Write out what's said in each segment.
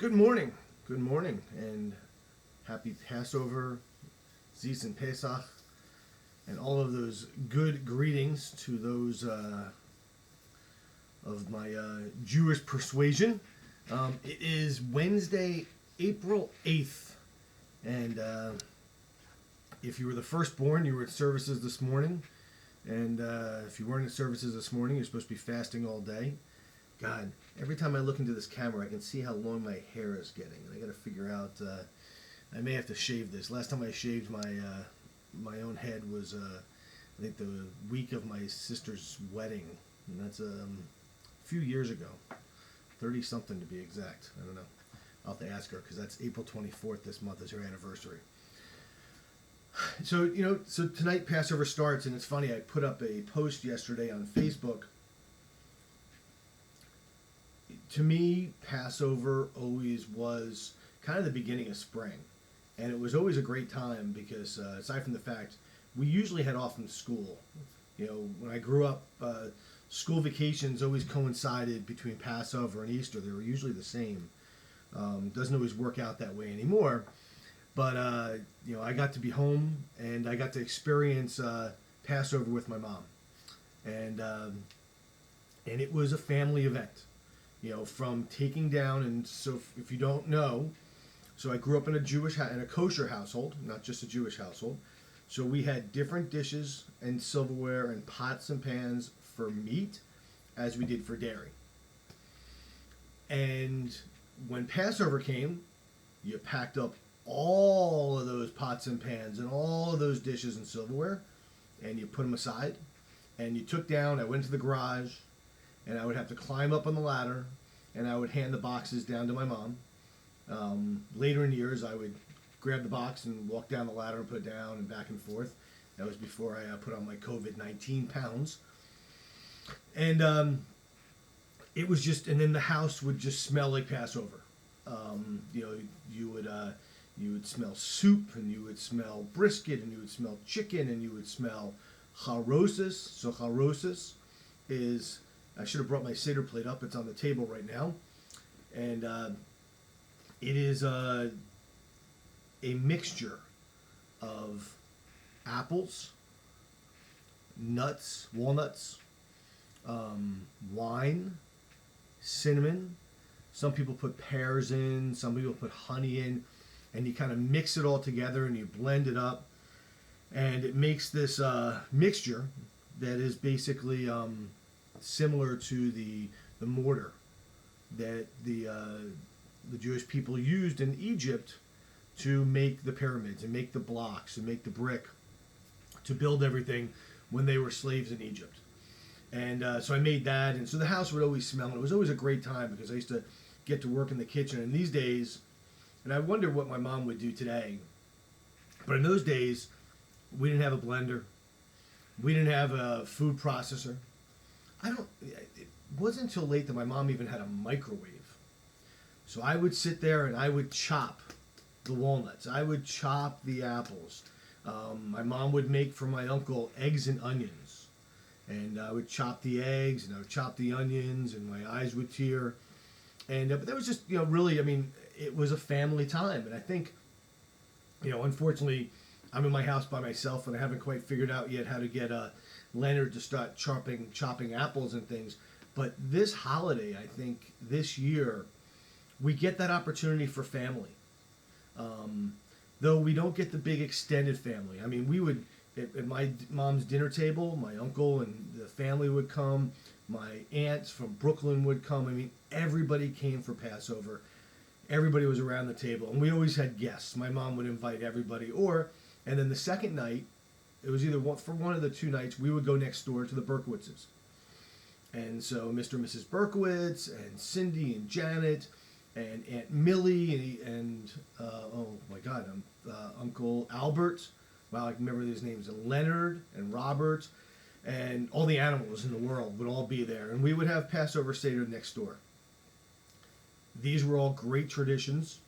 Good morning, and happy Passover, Zis and Pesach, and all of those good greetings to those of my Jewish persuasion. It is Wednesday, April 8th, and if you were the firstborn, you were at services this morning, and if you weren't at services this morning, you're supposed to be fasting all day. God, every time I look into this camera, I can see how long my hair is getting, and I got to figure out. I may have to shave this. Last time I shaved my own head was I think the week of my sister's wedding, and that's a few years ago, 30 something to be exact. I don't know. I'll have to ask her because that's April 24th. This month is her anniversary. So so tonight Passover starts, and it's funny. I put up a post yesterday on Facebook. To me, Passover always was kind of the beginning of spring. And it was always a great time because, aside from the fact, we usually had off from school. When I grew up, school vacations always coincided between Passover and Easter. They were usually the same. Doesn't always work out that way anymore. But, I got to be home and I got to experience Passover with my mom. And it was a family event. From taking down, and so if you don't know, so I grew up in a kosher household, not just a Jewish household. So we had different dishes and silverware and pots and pans for meat as we did for dairy. And when Passover came, you packed up all of those pots and pans and all of those dishes and silverware, and you put them aside, and you took down, I went to the garage, and I would have to climb up on the ladder, and I would hand the boxes down to my mom. Later in years, I would grab the box and walk down the ladder and put it down and back and forth. That was before I put on my COVID-19 pounds. And it was just, and then the house would just smell like Passover. You would smell soup, and you would smell brisket, and you would smell chicken, and you would smell charoset. So charoset is, I should have brought my Seder plate up. It's on the table right now. And it is a mixture of apples, nuts, walnuts, wine, cinnamon. Some people put pears in. Some people put honey in. And you kind of mix it all together and you blend it up. And it makes this mixture that is basically similar to the mortar that the Jewish people used in Egypt to make the pyramids and make the blocks and make the brick to build everything when they were slaves in Egypt. And so I made that, and so the house would always smell, and it was always a great time because I used to get to work in the kitchen. And these days, and I wonder what my mom would do today, but in those days, we didn't have a blender, we didn't have a food processor. It wasn't until late that my mom even had a microwave. So I would sit there and I would chop the walnuts. I would chop the apples. My mom would make for my uncle eggs and onions. And I would chop the eggs and I would chop the onions and my eyes would tear. And but that was just, really, it was a family time. And I think, unfortunately, I'm in my house by myself and I haven't quite figured out yet how to get Leonard to start chopping apples and things. But this holiday, I think this year, we get that opportunity for family. Though we don't get the big extended family. We would, at my mom's dinner table, my uncle and the family would come. My aunts from Brooklyn would come. Everybody came for Passover. Everybody was around the table. And we always had guests. My mom would invite everybody. And then the second night, it was either one of the two nights, we would go next door to the Berkowitzes. And so Mr. and Mrs. Berkowitz and Cindy and Janet and Aunt Millie and Uncle Albert. Wow, I can remember these names. And Leonard and Robert and all the animals in the world would all be there. And we would have Passover Seder next door. These were all great traditions,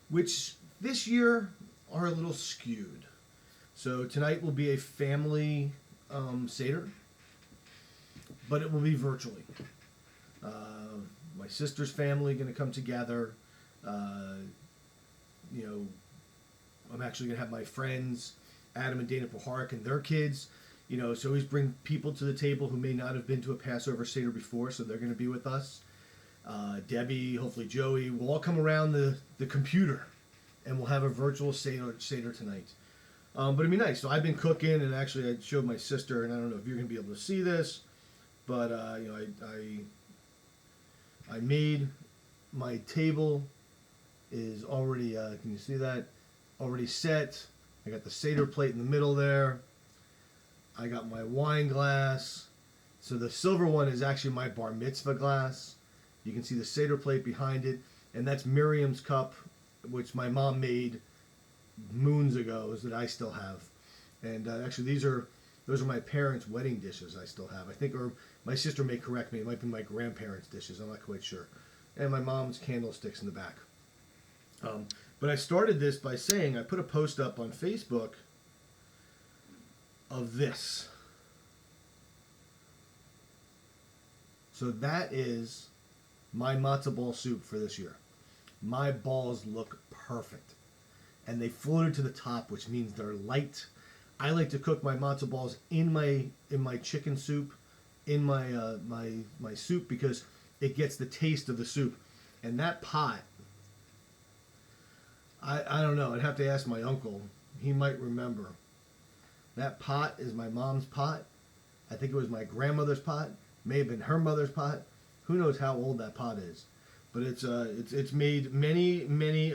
which this year are a little skewed. So tonight will be a family Seder, but it will be virtually. my sister's family going to come together. You know, I'm actually going to have my friends, Adam and Dana Puhark, and their kids. You know, so always bring people to the table who may not have been to a Passover Seder before, so they're going to be with us. Debbie, hopefully Joey, we'll all come around the computer, and we'll have a virtual Seder tonight. But it'd be nice. So I've been cooking, and actually I showed my sister, and I don't know if you're going to be able to see this, but you know, I made my table is already, can you see that? Already set. I got the Seder plate in the middle there. I got my wine glass. So the silver one is actually my bar mitzvah glass. You can see the Seder plate behind it. And that's Miriam's cup, which my mom made moons ago, that I still have. And actually those are my parents' wedding dishes I still have. I think, or my sister may correct me, it might be my grandparents' dishes, I'm not quite sure. And my mom's candlesticks in the back. But I started this by saying, I put a post up on Facebook of this. So that is my matzo ball soup for this year. My balls look perfect. And they floated to the top, which means they're light. I like to cook my matzo balls in my chicken soup, in my my soup, because it gets the taste of the soup. And that pot, I don't know. I'd have to ask my uncle. He might remember. That pot is my mom's pot. I think it was my grandmother's pot. May have been her mother's pot. Who knows how old that pot is? But it's made many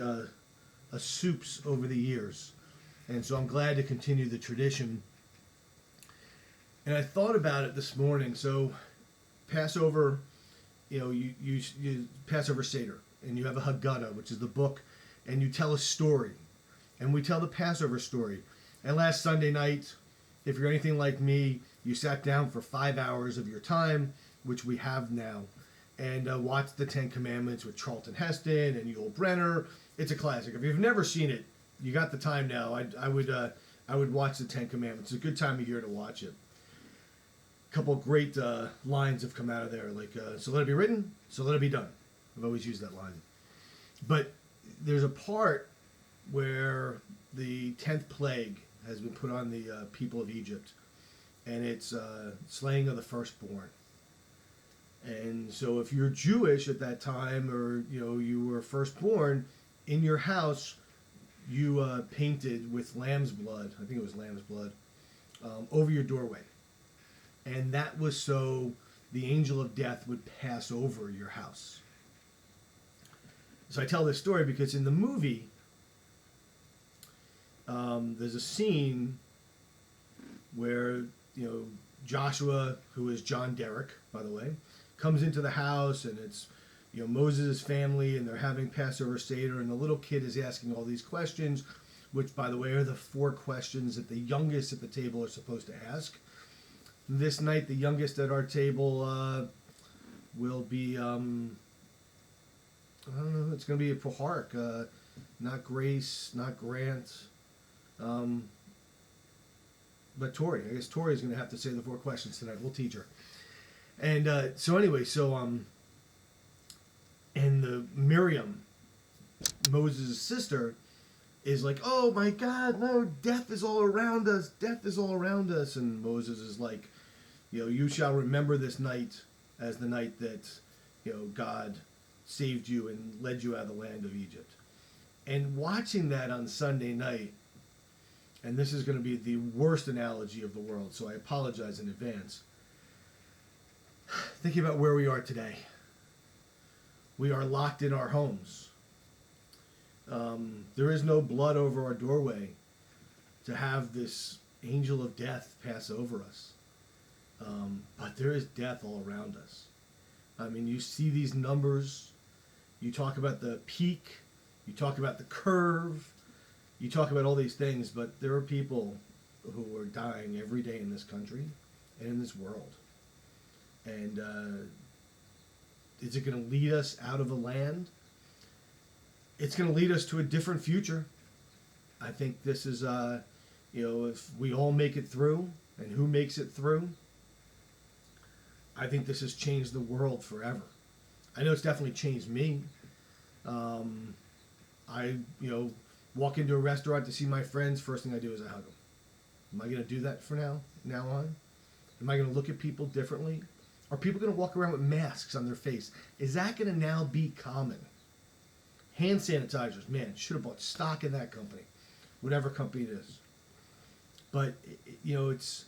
soups over the years, and so I'm glad to continue the tradition. And I thought about it this morning. So Passover, you know, you Passover Seder, and you have a Haggadah, which is the book, and you tell a story, and we tell the Passover story. And last Sunday night, if you're anything like me, you sat down for 5 hours of your time, which we have now, and watched the Ten Commandments with Charlton Heston and Yul Brynner. It's a classic. If you've never seen it, you got the time now. I would watch the Ten Commandments. It's a good time of year to watch it. A couple of great lines have come out of there, like, so let it be written, so let it be done. I've always used that line. But there's a part where the 10th plague has been put on the people of Egypt, and it's slaying of the firstborn. And so if you're Jewish at that time, or you know, you were firstborn, in your house you painted with lamb's blood, I think it was lamb's blood, over your doorway. And that was so the angel of death would pass over your house. So I tell this story because in the movie, there's a scene where, you know, Joshua, who is John Derrick, by the way, comes into the house, and it's, you know, Moses' family, and they're having Passover Seder, and the little kid is asking all these questions, which, by the way, are the 4 questions that the youngest at the table are supposed to ask. This night, the youngest at our table will be, I don't know, it's going to be a Puhark, not Grace, not Grant, but Tori. I guess Tori is going to have to say the 4 questions tonight. We'll teach her. And so anyway, and the Miriam, Moses' sister, is like, oh my God, no, death is all around us. Death is all around us. And Moses is like, you know, you shall remember this night as the night that, you know, God saved you and led you out of the land of Egypt. And watching that on Sunday night, and this is going to be the worst analogy of the world, so I apologize in advance. Thinking about where we are today. We are locked in our homes. There is no blood over our doorway to have this angel of death pass over us. But there is death all around us. I mean, you see these numbers. You talk about the peak. You talk about the curve. You talk about all these things, but there are people who are dying every day in this country and in this world. And is it going to lead us out of the land? It's going to lead us to a different future. I think this is, you know, if we all make it through, and who makes it through, I think this has changed the world forever. I know it's definitely changed me. I, walk into a restaurant to see my friends. First thing I do is I hug them. Am I going to do that for now on? Am I going to look at people differently? Are people going to walk around with masks on their face? Is that going to now be common? Hand sanitizers, man, should have bought stock in that company, whatever company it is. But, it's,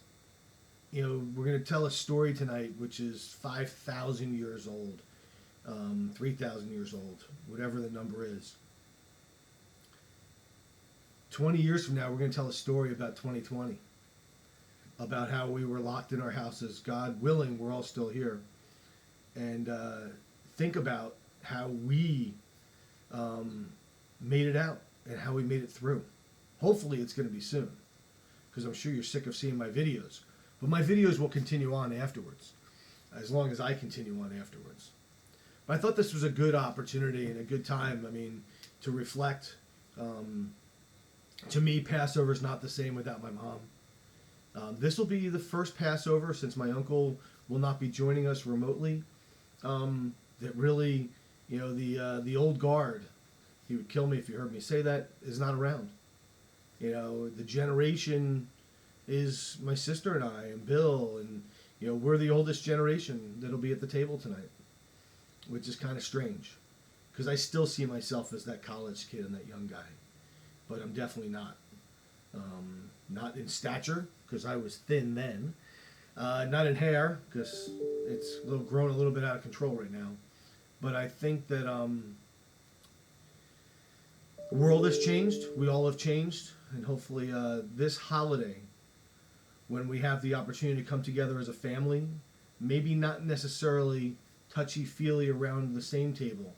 we're going to tell a story tonight, which is 5,000 years old, 3,000 years old, whatever the number is. 20 years from now, we're going to tell a story about 2020, about how we were locked in our houses. God willing, we're all still here. And think about how we made it out and how we made it through. Hopefully it's going to be soon, because I'm sure you're sick of seeing my videos. But my videos will continue on afterwards, as long as I continue on afterwards. But I thought this was a good opportunity and a good time, to reflect. To me, Passover is not the same without my mom. This will be the first Passover, since my uncle will not be joining us remotely, that really, the old guard, he would kill me if you heard me say that, is not around. The generation is my sister and I and Bill, and we're the oldest generation that'll be at the table tonight, which is kind of strange, because I still see myself as that college kid and that young guy, but I'm definitely not. Not in stature, because I was thin then. Not in hair, because it's grown a little bit out of control right now. But I think that the world has changed. We all have changed. And hopefully this holiday, when we have the opportunity to come together as a family, maybe not necessarily touchy-feely around the same table,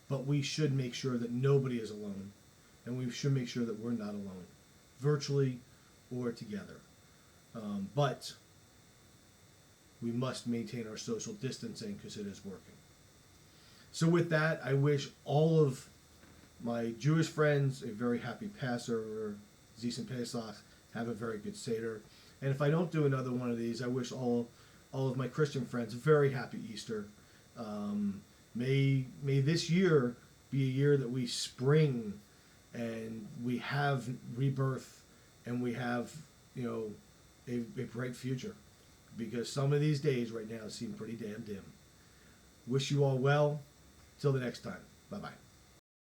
but we should make sure that nobody is alone. And we should make sure that we're not alone, virtually or together. But we must maintain our social distancing, because it is working. So with that, I wish all of my Jewish friends a very happy Passover, Zis Pesach, have a very good Seder. And if I don't do another one of these, I wish all of my Christian friends a very happy Easter. May this year be a year that we spring and we have rebirth and we have, a bright future. Because some of these days right now seem pretty damn dim. Wish you all well. Till the next time. Bye-bye.